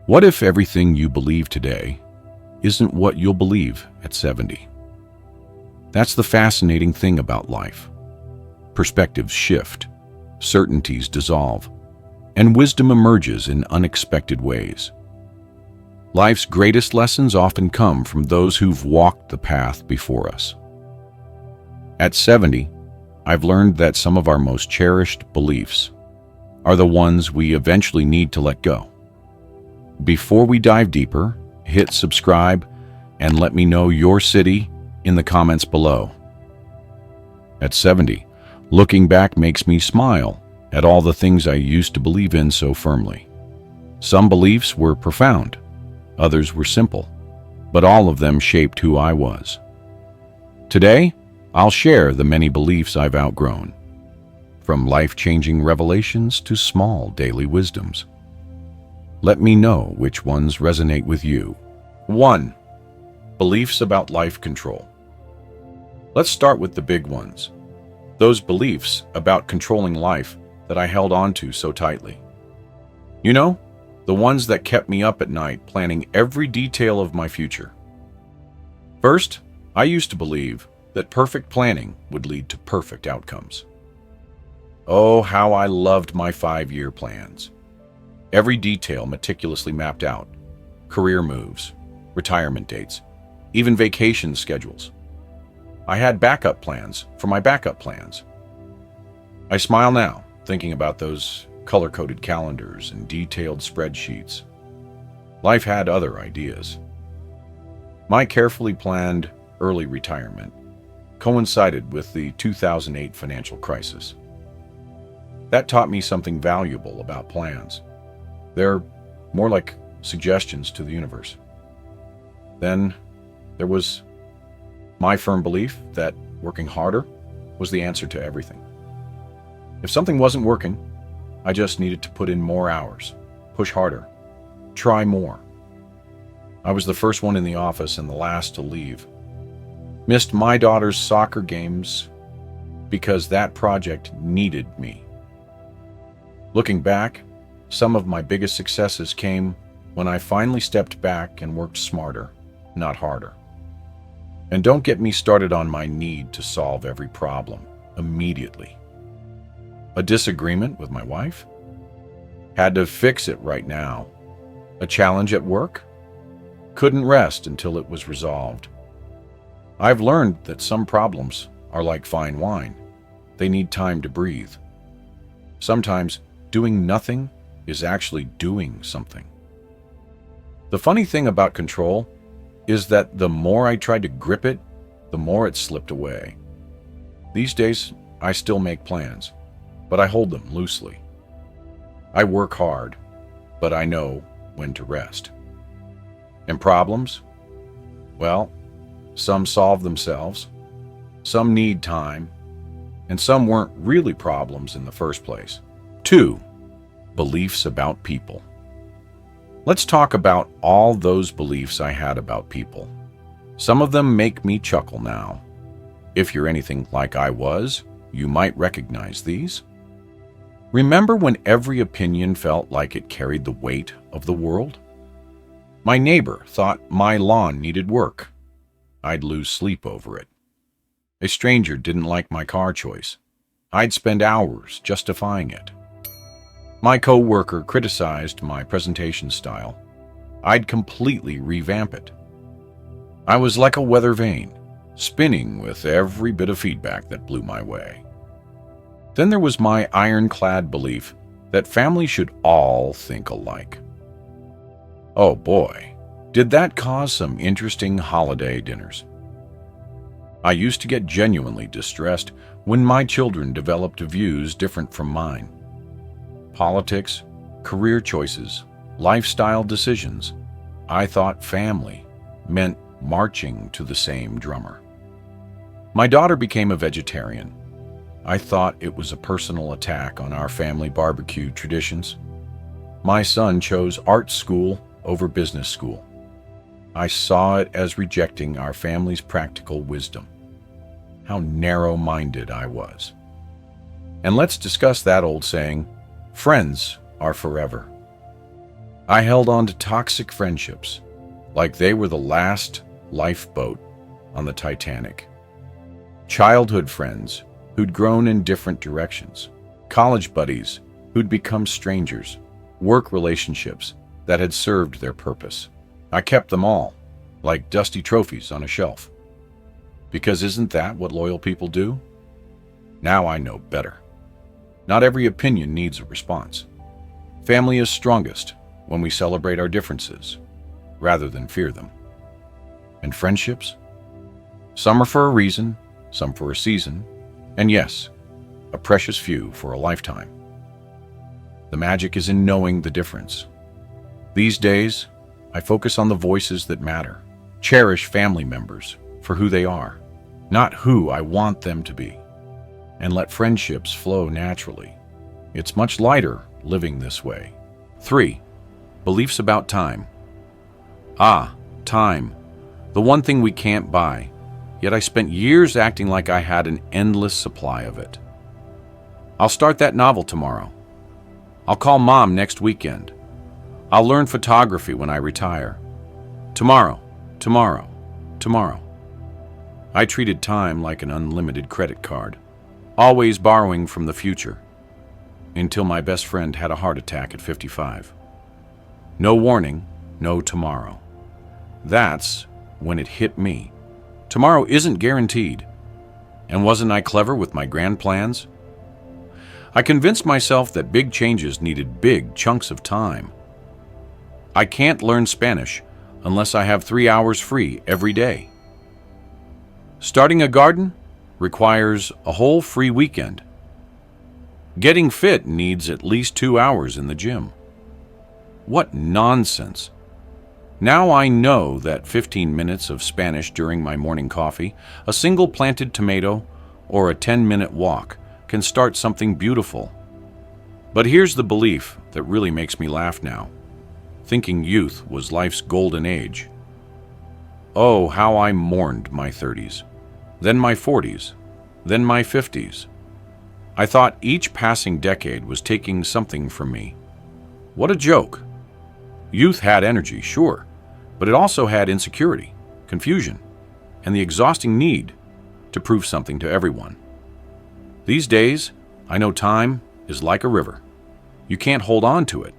What if everything you believe today isn't what you'll believe at 70? That's the fascinating thing about life. Perspectives shift, certainties dissolve, and wisdom emerges in unexpected ways. Life's greatest lessons often come from those who've walked the path before us. At 70, I've learned that some of our most cherished beliefs are the ones we eventually need to let go. Before we dive deeper, hit subscribe and let me know your city in the comments below. At 70, looking back makes me smile at all the things I used to believe in so firmly. Some beliefs were profound, others were simple, but all of them shaped who I was. Today, I'll share the many beliefs I've outgrown, from life-changing revelations to small daily wisdoms. Let me know which ones resonate with you. 1. Beliefs about life control. Let's start with the big ones. Those beliefs about controlling life that I held on to so tightly. You know, the ones that kept me up at night planning every detail of my future. First, I used to believe that perfect planning would lead to perfect outcomes. Oh, how I loved my 5-year plans. Every detail meticulously mapped out. Career moves, retirement dates, even vacation schedules. I had backup plans for my backup plans. I smile now, thinking about those color-coded calendars and detailed spreadsheets. Life had other ideas. My carefully planned early retirement coincided with the 2008 financial crisis. That taught me something valuable about plans. They're more like suggestions to the universe. Then there was my firm belief that working harder was the answer to everything. If something wasn't working, I just needed to put in more hours, push harder, try more. I was the first one in the office and the last to leave. Missed my daughter's soccer games because that project needed me. Looking back, some of my biggest successes came when I finally stepped back and worked smarter, not harder. And don't get me started on my need to solve every problem immediately. A disagreement with my wife? Had to fix it right now. A challenge at work? Couldn't rest until it was resolved. I've learned that some problems are like fine wine. They need time to breathe. Sometimes doing nothing is actually doing something. The funny thing about control is that the more I tried to grip it, the more it slipped away. These days, I still make plans, but I hold them loosely. I work hard, but I know when to rest. And problems? Well, some solve themselves, some need time, and some weren't really problems in the first place. 2. Beliefs about people. Let's talk about all those beliefs I had about people. Some of them make me chuckle now. If you're anything like I was, you might recognize these. Remember when every opinion felt like it carried the weight of the world? My neighbor thought my lawn needed work. I'd lose sleep over it. A stranger didn't like my car choice. I'd spend hours justifying it. My coworker criticized my presentation style. I'd completely revamp it. I was like a weather vane, spinning with every bit of feedback that blew my way. Then there was my ironclad belief that families should all think alike. Oh boy, did that cause some interesting holiday dinners. I used to get genuinely distressed when my children developed views different from mine. Politics, career choices, lifestyle decisions. I thought family meant marching to the same drummer. My daughter became a vegetarian. I thought it was a personal attack on our family barbecue traditions. My son chose art school over business school. I saw it as rejecting our family's practical wisdom. How narrow-minded I was. And let's discuss that old saying, friends are forever. I held on to toxic friendships like they were the last lifeboat on the Titanic. Childhood friends who'd grown in different directions. College buddies who'd become strangers. Work relationships that had served their purpose. I kept them all, like dusty trophies on a shelf. Because isn't that what loyal people do? Now I know better. Not every opinion needs a response. Family is strongest when we celebrate our differences, rather than fear them. And friendships? Some are for a reason, some for a season, and yes, a precious few for a lifetime. The magic is in knowing the difference. These days, I focus on the voices that matter. Cherish family members for who they are, not who I want them to be. And let friendships flow naturally. It's much lighter living this way. 3. Beliefs about time. Time. The one thing we can't buy, yet I spent years acting like I had an endless supply of it. I'll start that novel tomorrow. I'll call Mom next weekend. I'll learn photography when I retire. Tomorrow. I treated time like an unlimited credit card, always borrowing from the future, until my best friend had a heart attack at 55. No warning, no tomorrow. That's when it hit me. Tomorrow isn't guaranteed. And wasn't I clever with my grand plans? I convinced myself that big changes needed big chunks of time. I can't learn Spanish unless I have 3 hours free every day. Starting a garden requires a whole free weekend. Getting fit needs at least 2 hours in the gym. What nonsense! Now I know that 15 minutes of Spanish during my morning coffee, a single planted tomato, or a 10-minute walk can start something beautiful. But here's the belief that really makes me laugh now. Thinking youth was life's golden age. Oh, how I mourned my 30s, then my 40s, then my 50s. I thought each passing decade was taking something from me. What a joke. Youth had energy, sure, but it also had insecurity, confusion, and the exhausting need to prove something to everyone. These days, I know time is like a river. You can't hold on to it,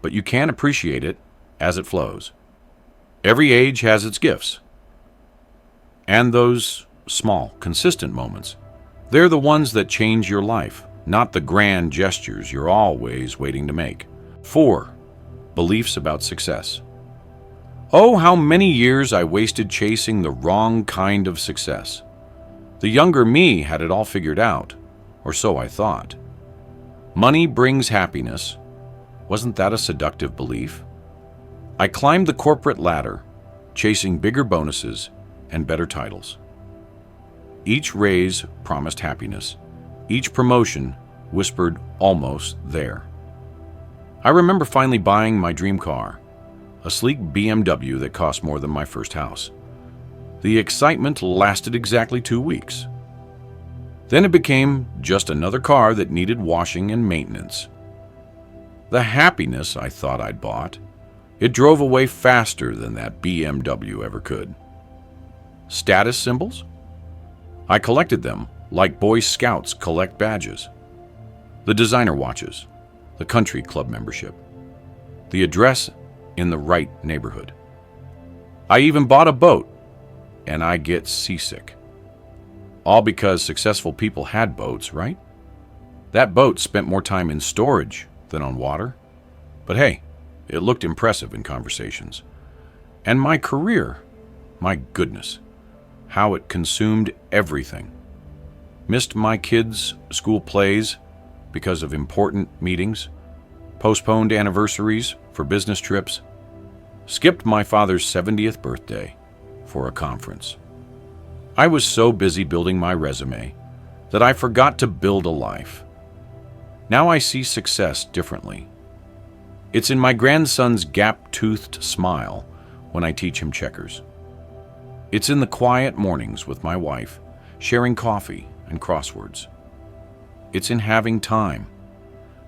but you can appreciate it as it flows. Every age has its gifts. And those small, consistent moments, they're the ones that change your life, not the grand gestures you're always waiting to make. 4. Beliefs about success. Oh, how many years I wasted chasing the wrong kind of success. The younger me had it all figured out, or so I thought. Money brings happiness. Wasn't that a seductive belief? I climbed the corporate ladder, chasing bigger bonuses and better titles. Each raise promised happiness. Each promotion whispered almost there. I remember finally buying my dream car, a sleek BMW that cost more than my first house. The excitement lasted exactly 2 weeks. Then it became just another car that needed washing and maintenance. The happiness I thought I'd bought, it drove away faster than that BMW ever could. Status symbols? I collected them like Boy Scouts collect badges. The designer watches, the country club membership, the address in the right neighborhood. I even bought a boat, and I get seasick. All because successful people had boats, right? That boat spent more time in storage than on water. But hey, it looked impressive in conversations. And my career, my goodness, how it consumed everything. Missed my kids' school plays because of important meetings, postponed anniversaries for business trips, skipped my father's 70th birthday for a conference. I was so busy building my resume that I forgot to build a life. Now I see success differently. It's in my grandson's gap-toothed smile when I teach him checkers. It's in the quiet mornings with my wife, sharing coffee and crosswords. It's in having time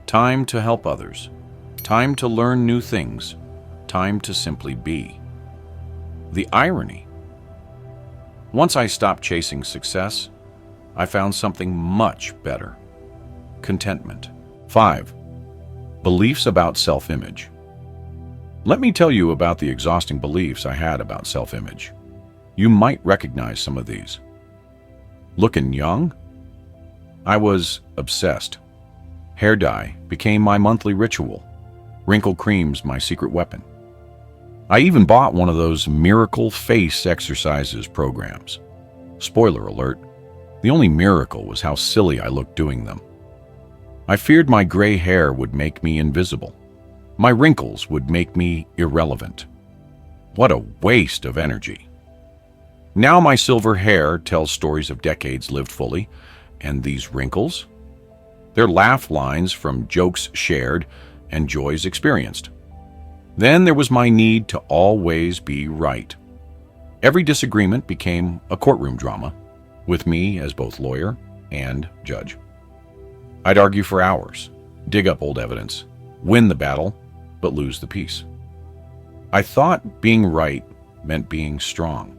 to help others, Time to learn new things. Time to simply be. The irony. Once I stopped chasing success, I found something much better. Contentment. 5. Beliefs about self-image. Let me tell you about the exhausting beliefs I had about self-image. You might recognize some of these. Looking young? I was obsessed. Hair dye became my monthly ritual. Wrinkle cream's my secret weapon. I even bought one of those miracle face exercises programs. Spoiler alert, the only miracle was how silly I looked doing them. I feared my gray hair would make me invisible. My wrinkles would make me irrelevant. What a waste of energy. Now my silver hair tells stories of decades lived fully, and these wrinkles? They're laugh lines from jokes shared and joys experienced. Then there was my need to always be right. Every disagreement became a courtroom drama, with me as both lawyer and judge. I'd argue for hours, dig up old evidence, win the battle, but lose the peace. I thought being right meant being strong.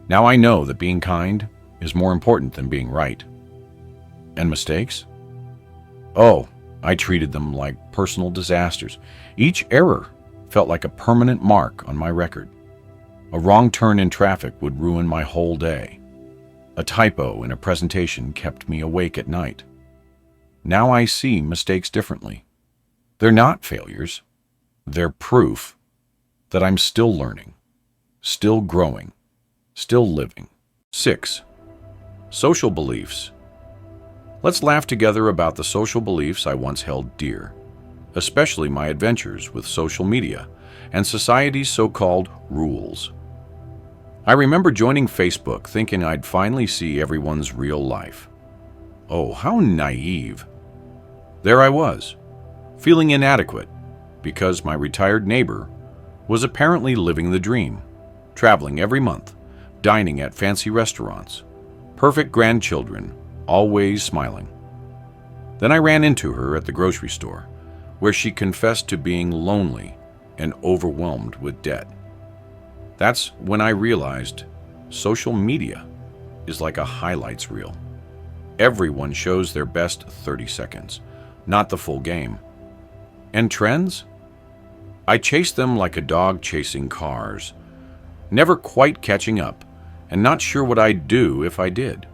Now I know that being kind is more important than being right. And mistakes? Oh, I treated them like personal disasters. Each error felt like a permanent mark on my record. A wrong turn in traffic would ruin my whole day. A typo in a presentation kept me awake at night. Now I see mistakes differently. They're not failures. They're proof that I'm still learning, still growing, still living. 6. Social beliefs. Let's laugh together about the social beliefs I once held dear, especially my adventures with social media and society's so-called rules. I remember joining Facebook thinking I'd finally see everyone's real life. Oh, how naive. There I was, feeling inadequate because my retired neighbor was apparently living the dream, traveling every month, dining at fancy restaurants, perfect grandchildren, always smiling. Then I ran into her at the grocery store, where she confessed to being lonely and overwhelmed with debt. That's when I realized social media is like a highlights reel. Everyone shows their best 30 seconds, not the full game. And trends? I chased them like a dog chasing cars, never quite catching up and not sure what I'd do if I did.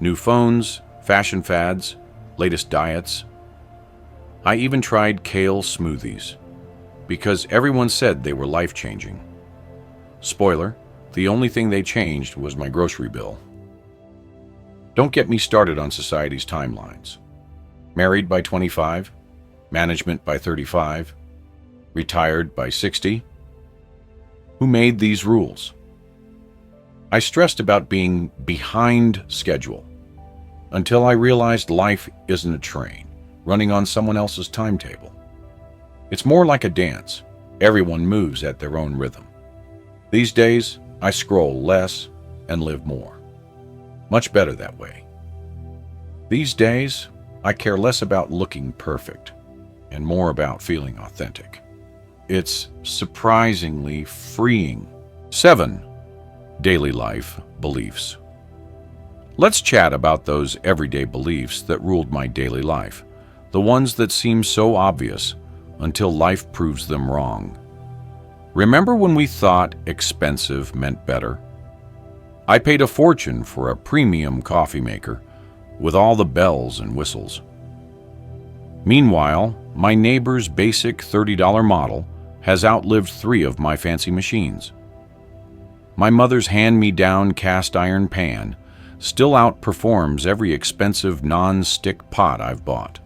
New phones, fashion fads, latest diets. I even tried kale smoothies because everyone said they were life-changing. Spoiler, the only thing they changed was my grocery bill. Don't get me started on society's timelines. Married by 25, management by 35, retired by 60. Who made these rules? I stressed about being behind schedule until I realized life isn't a train running on someone else's timetable. It's more like a dance. Everyone moves at their own rhythm. These days, I scroll less and live more. Much better that way. These days, I care less about looking perfect and more about feeling authentic. It's surprisingly freeing. 7. Daily life beliefs. Let's chat about those everyday beliefs that ruled my daily life, the ones that seem so obvious until life proves them wrong. Remember when we thought expensive meant better? I paid a fortune for a premium coffee maker with all the bells and whistles. Meanwhile, my neighbor's basic $30 model has outlived 3 of my fancy machines. My mother's hand-me-down cast iron pan still outperforms every expensive non-stick pot I've bought.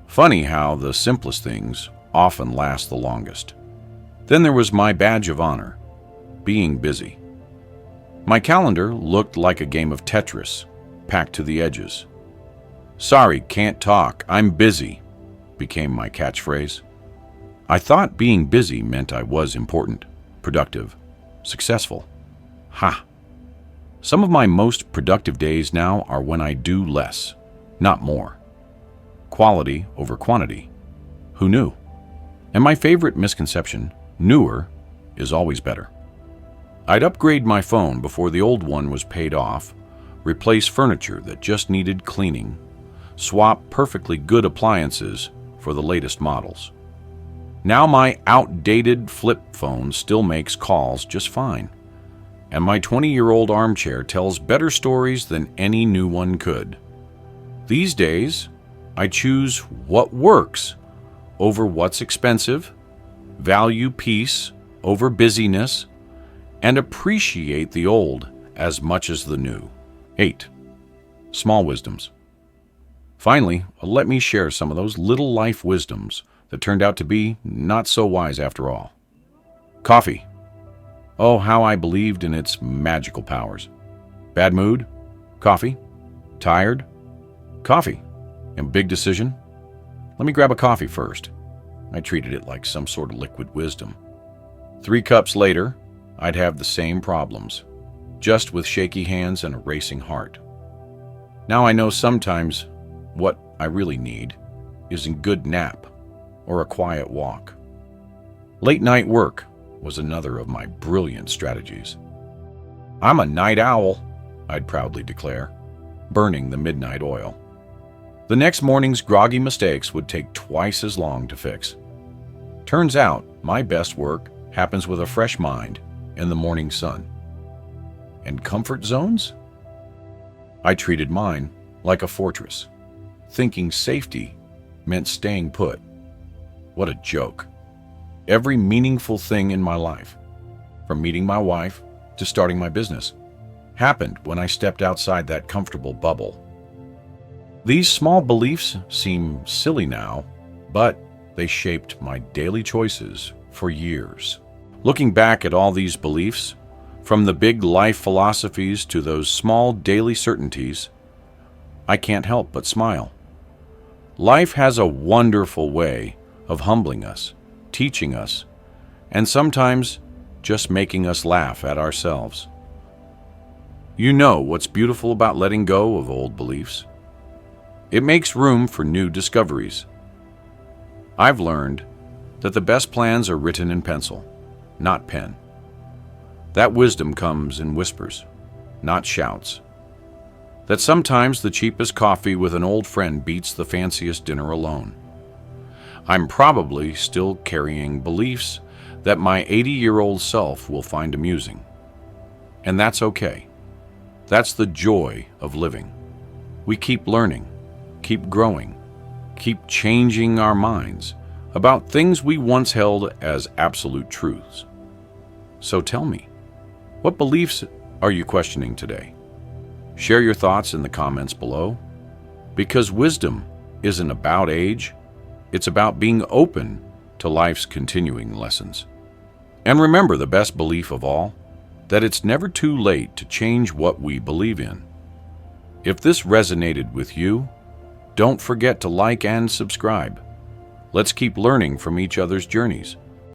Funny how the simplest things often last the longest. Then there was my badge of honor, being busy. My calendar looked like a game of Tetris, packed to the edges. "Sorry, can't talk, I'm busy," became my catchphrase. I thought being busy meant I was important, productive, successful. Ha! Some of my most productive days now are when I do less, not more. Quality over quantity. Who knew? And my favorite misconception, newer is always better. I'd upgrade my phone before the old one was paid off, replace furniture that just needed cleaning, swap perfectly good appliances for the latest models. Now my outdated flip phone still makes calls just fine, and my 20-year-old armchair tells better stories than any new one could. These days, I choose what works over what's expensive, value peace over busyness, and appreciate the old as much as the new. 8. Small wisdoms. Finally, let me share some of those little life wisdoms that turned out to be not so wise after all. Coffee. Oh, how I believed in its magical powers. Bad mood? Coffee. Tired? Coffee. And big decision? Let me grab a coffee first. I treated it like some sort of liquid wisdom. 3 cups later, I'd have the same problems, just with shaky hands and a racing heart. Now I know sometimes what I really need is a good nap or a quiet walk. Late night work was another of my brilliant strategies. I'm a night owl, I'd proudly declare, burning the midnight oil. The next morning's groggy mistakes would take twice as long to fix. Turns out my best work happens with a fresh mind in the morning sun. And comfort zones? I treated mine like a fortress, thinking safety meant staying put. What a joke. Every meaningful thing in my life, from meeting my wife to starting my business, happened when I stepped outside that comfortable bubble. These small beliefs seem silly now, but they shaped my daily choices for years. Looking back at all these beliefs, from the big life philosophies to those small daily certainties, I can't help but smile. Life has a wonderful way of humbling us, teaching us, and sometimes just making us laugh at ourselves. You know what's beautiful about letting go of old beliefs? It makes room for new discoveries. I've learned that the best plans are written in pencil, not pen. That wisdom comes in whispers, not shouts. That sometimes the cheapest coffee with an old friend beats the fanciest dinner alone. I'm probably still carrying beliefs that my 80-year-old self will find amusing. And that's okay. That's the joy of living. We keep learning, keep growing, keep changing our minds about things we once held as absolute truths. So tell me, what beliefs are you questioning today? Share your thoughts in the comments below, because wisdom isn't about age, it's about being open to life's continuing lessons. And remember the best belief of all, that it's never too late to change what we believe in. If this resonated with you, don't forget to like and subscribe. Let's keep learning from each other's journeys.